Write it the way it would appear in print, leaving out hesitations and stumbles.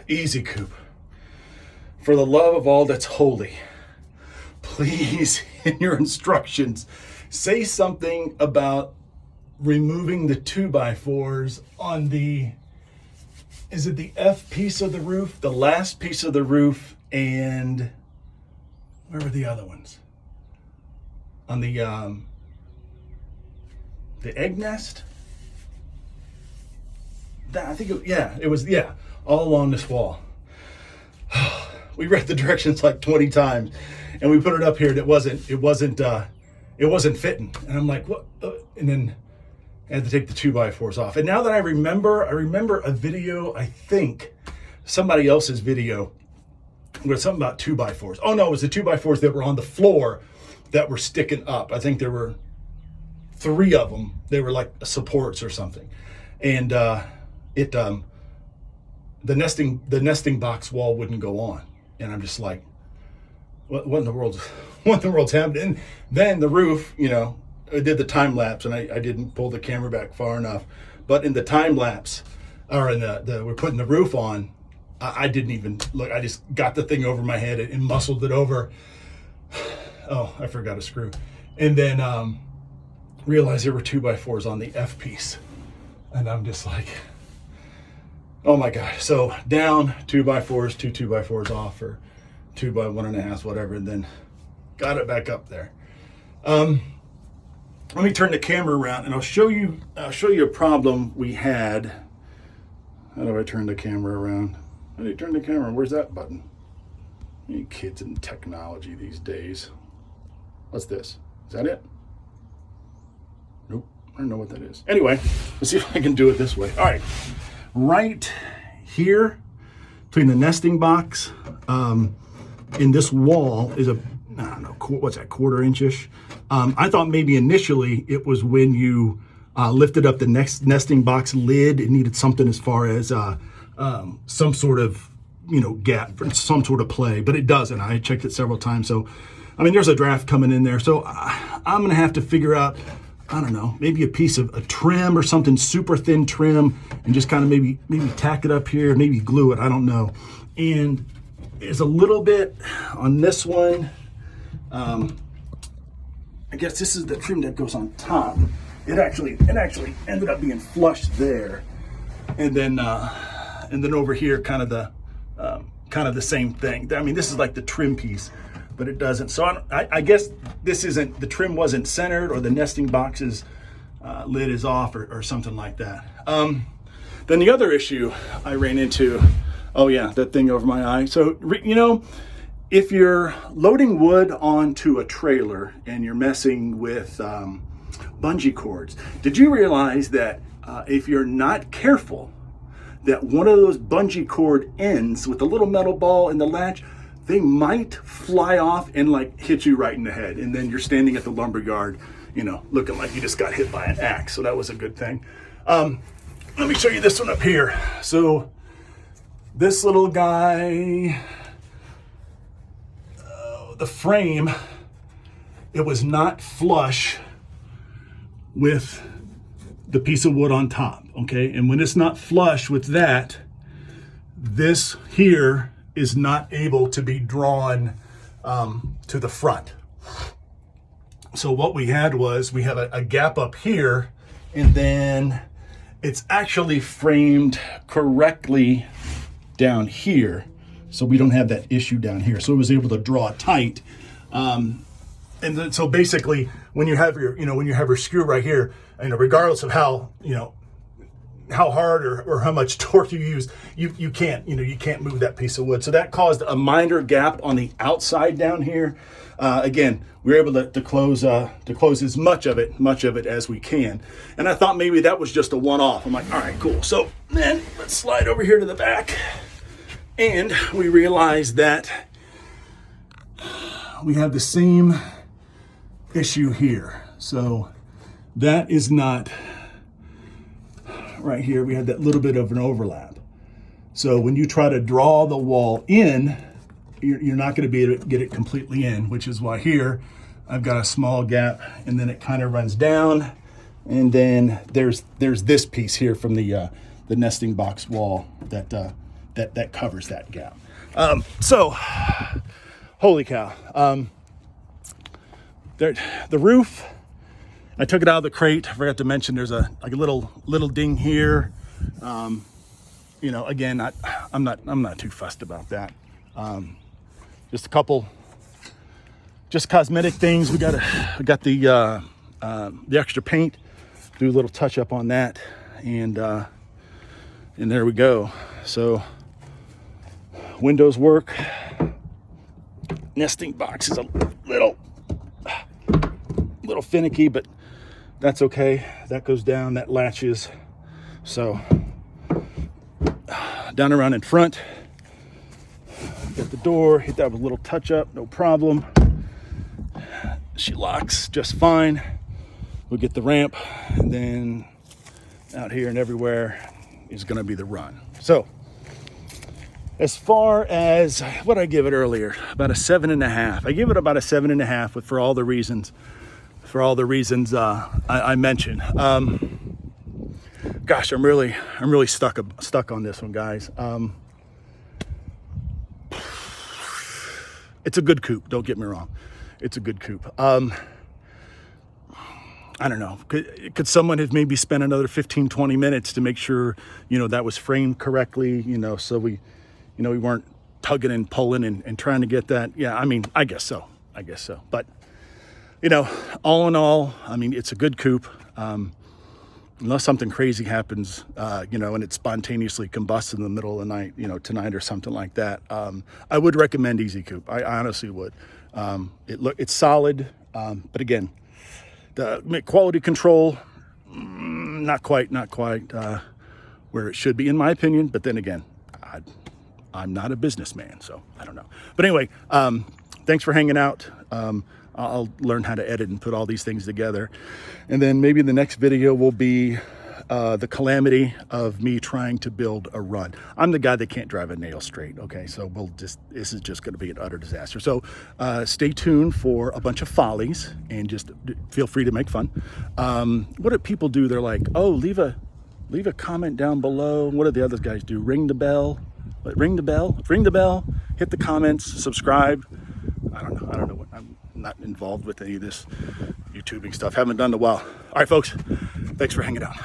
Easy, Coop. For the love of all that's holy, please, in your instructions, say something about removing the 2x4s on the, is it the F piece of the roof, the last piece of the roof, and where were the other ones? On the egg nest? I think it was all along this wall. We read the directions like 20 times, and we put it up here, and it wasn't fitting. And I'm like, what? And then I had to take the 2x4s off. And now that I remember a video, I think somebody else's video with something about 2x4s. Oh no, it was the 2x4s that were on the floor that were sticking up. I think there were 3 of them. They were like supports or something. And the nesting box wall wouldn't go on. And I'm just like, what in the world's happening? And then the roof, I did the time lapse, and I didn't pull the camera back far enough. But in the time lapse, or in we're putting the roof on, I didn't even look. I just got the thing over my head and muscled it over. Oh, I forgot a screw. And then realized there were 2x4s on the F piece. And I'm just like, oh my God. So down 2x4s, 2x4s off, or 2x1.5, whatever, and then got it back up there. Let me turn the camera around and I'll show you a problem we had. How do I turn the camera around? How do you turn the camera? Where's that button? You kids in technology these days. What's this? Is that it? Nope, I don't know what that is. Anyway, let's see if I can do it this way. All right, right here between the nesting box in this wall is a, I don't know, what's that, 1/4 inch-ish? I thought maybe initially it was when you lifted up the nesting box lid, it needed something as far as some sort of, gap, for some sort of play, but it doesn't. I checked it several times. So, I mean, there's a draft coming in there. So I'm going to have to figure out, I don't know, maybe a piece of a trim or something, super thin trim, and just kind of maybe tack it up here, maybe glue it. I don't know. And there's a little bit on this one. I guess this is the trim that goes on top. It actually ended up being flush there, and then over here, kind of the same thing. I mean, this is like the trim piece, but it doesn't. So I guess this isn't, the trim wasn't centered, or the nesting box's lid is off, or something like that. Then the other issue I ran into, oh yeah, that thing over my eye. So if you're loading wood onto a trailer and you're messing with bungee cords, did you realize that if you're not careful, that one of those bungee cord ends with a little metal ball in the latch, they might fly off and like hit you right in the head, and then you're standing at the lumberyard, looking like you just got hit by an axe. So that was a good thing. Let me show you this one up here. So this little guy, the frame, it was not flush with the piece of wood on top, okay? And when it's not flush with that, this here is not able to be drawn to the front. So what we had was, we have a gap up here, and then it's actually framed correctly down here, so we don't have that issue down here. So it was able to draw tight. And then, so basically, when you have your screw right here, regardless of how hard or how much torque you use, you can't move that piece of wood. So that caused a minor gap on the outside down here. Again, we were able to close as much of it as we can. And I thought maybe that was just a one-off. I'm like, all right, cool. So then let's slide over here to the back. And we realized that we have the same issue here. So that is not right here. We had that little bit of an overlap. So when you try to draw the wall in, you're not going to be able to get it completely in, which is why here I've got a small gap, and then it kind of runs down, and then there's this piece here from the nesting box wall that that covers that gap. So, holy cow. The roof, I took it out of the crate. I forgot to mention there's a little ding here. You know, again, I'm not too fussed about that. Just a couple, just cosmetic things. We got the extra paint. Do a little touch up on that, and there we go. So windows work. Nesting box is a little finicky, but that's okay. That goes down, that latches. So down around in front, got the door, hit that with a little touch up, no problem. She locks just fine. We'll get the ramp, and then out here and everywhere is going to be the run. So as far as what I give it earlier, about a 7.5. I give it about a 7.5 for all the reasons I mentioned. Gosh, I'm really stuck on this one, guys. It's a good coupe. Don't get me wrong. It's a good coupe. I don't know. Could someone have maybe spent another 15, 20 minutes to make sure, you know, that was framed correctly, you know, so we weren't tugging and pulling and trying to get that. Yeah, I mean, I guess so. But, you know, all in all, I mean, it's a good coupe. Unless something crazy happens, you know, and it spontaneously combusts in the middle of the night, you know, tonight or something like that. I would recommend Easy Coupe. I honestly would. It's solid, but again, the quality control, not quite where it should be, in my opinion. But then again, I'm not a businessman, so I don't know. But anyway, thanks for hanging out. I'll learn how to edit and put all these things together. And then maybe the next video will be the calamity of me trying to build a run. I'm the guy that can't drive a nail straight, okay? So this is just gonna be an utter disaster. So stay tuned for a bunch of follies, and just feel free to make fun. What do people do? They're like, oh, leave a comment down below. What do the other guys do? Ring the bell, ring the bell, hit the comments, subscribe. I don't know what, I'm not involved with any of this YouTubing stuff. Haven't done in a while. All right, folks, thanks for hanging out.